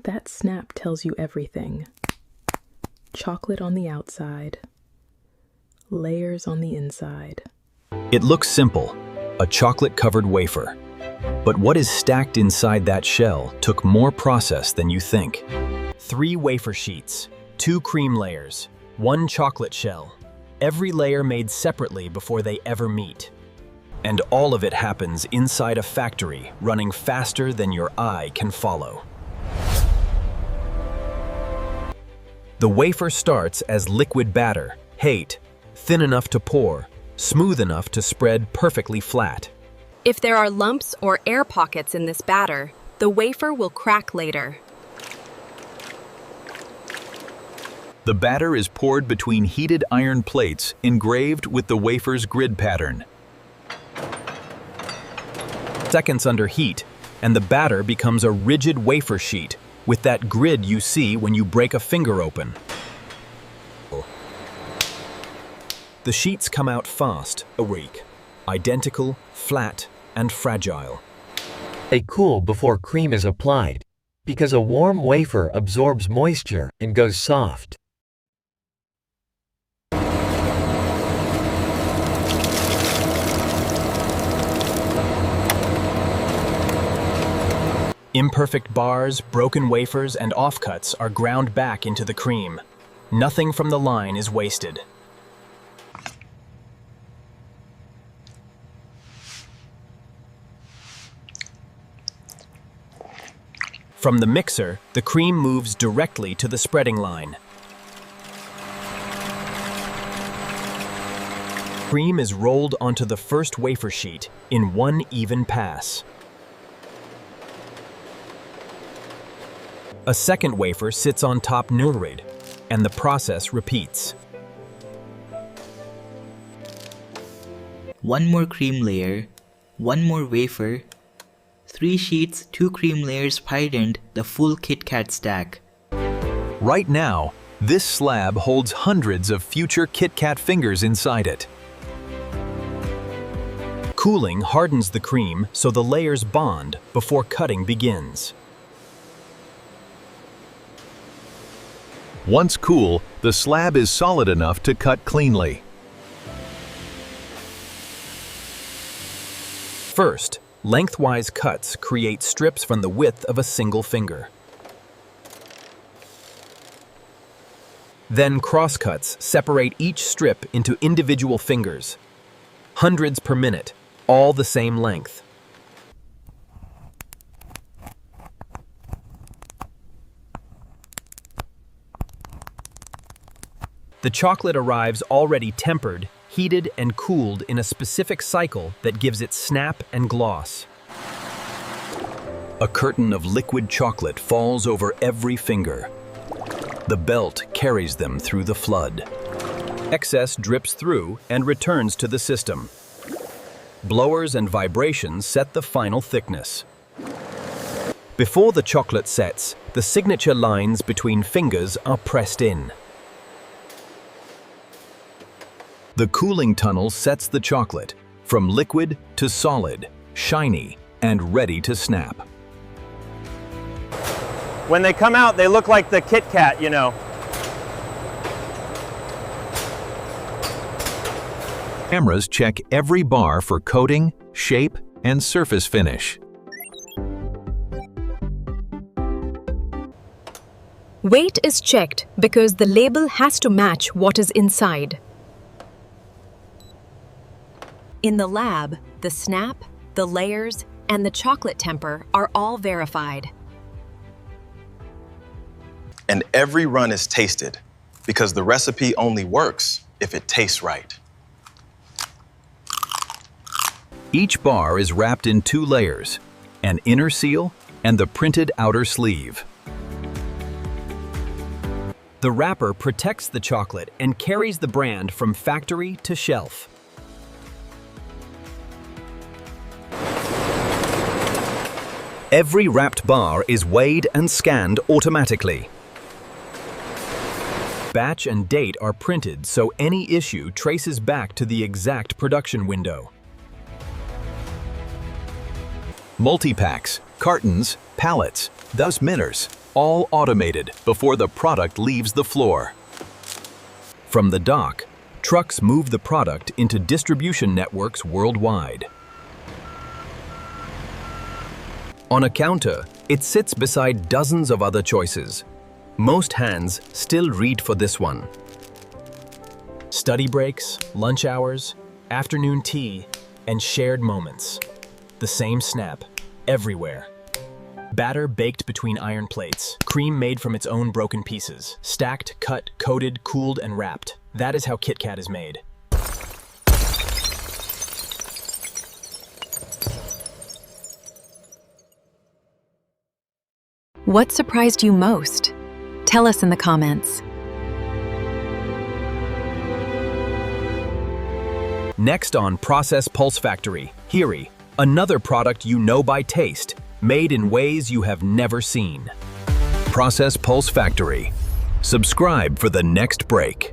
That snap tells you everything. Chocolate on the outside, layers on the inside. It looks simple, a chocolate-covered wafer. But what is stacked inside that shell took more process than you think. 3 wafer sheets, 2 cream layers, 1 chocolate shell. Every layer made separately before they ever meet. And all of it happens inside a factory running faster than your eye can follow. The wafer starts as liquid batter, thin enough to pour, smooth enough to spread perfectly flat. If there are lumps or air pockets in this batter, the wafer will crack later. The batter is poured between heated iron plates engraved with the wafer's grid pattern. Seconds under heat, and the batter becomes a rigid wafer sheet with that grid you see when you break a finger open. The sheets come out fast, identical, flat, and fragile. They cool before cream is applied, because a warm wafer absorbs moisture and goes soft. Imperfect bars, broken wafers, and offcuts are ground back into the cream. Nothing from the line is wasted. From the mixer, the cream moves directly to the spreading line. Cream is rolled onto the first wafer sheet in one even pass. A second wafer sits on top nourid, and the process repeats. One more cream layer, one more wafer, 3 sheets, 2 cream layers piled in the full KitKat stack. Right now, this slab holds hundreds of future KitKat fingers inside it. Cooling hardens the cream so the layers bond before cutting begins. Once cool, the slab is solid enough to cut cleanly. First, lengthwise cuts create strips from the width of a single finger. Then crosscuts separate each strip into individual fingers. Hundreds per minute, all the same length. The chocolate arrives already tempered, heated, and cooled in a specific cycle that gives it snap and gloss. A curtain of liquid chocolate falls over every finger. The belt carries them through the flood. Excess drips through and returns to the system. Blowers and vibrations set the final thickness. Before the chocolate sets, the signature lines between fingers are pressed in. The cooling tunnel sets the chocolate from liquid to solid, shiny, and ready to snap. When they come out, they look like the KitKat, you know. Cameras check every bar for coating, shape, and surface finish. Weight is checked because the label has to match what is inside. In the lab, the snap, the layers, and the chocolate temper are all verified. And every run is tasted, because the recipe only works if it tastes right. Each bar is wrapped in 2 layers, an inner seal and the printed outer sleeve. The wrapper protects the chocolate and carries the brand from factory to shelf. Every wrapped bar is weighed and scanned automatically. Batch and date are printed so any issue traces back to the exact production window. Multi-packs, cartons, pallets, thus miners. all automated before the product leaves the floor. From the dock, trucks move the product into distribution networks worldwide. On a counter, it sits beside dozens of other choices. Most hands still read for this one. Study breaks, lunch hours, afternoon tea, and shared moments. The same snap, everywhere. Batter baked between iron plates, cream made from its own broken pieces, stacked, cut, coated, cooled, and wrapped. That is how KitKat is made. What surprised you most? Tell us in the comments. Next on Process Pulse Factory, Hiri, another product you know by taste, made in ways you have never seen. Process Pulse Factory. Subscribe for the next break.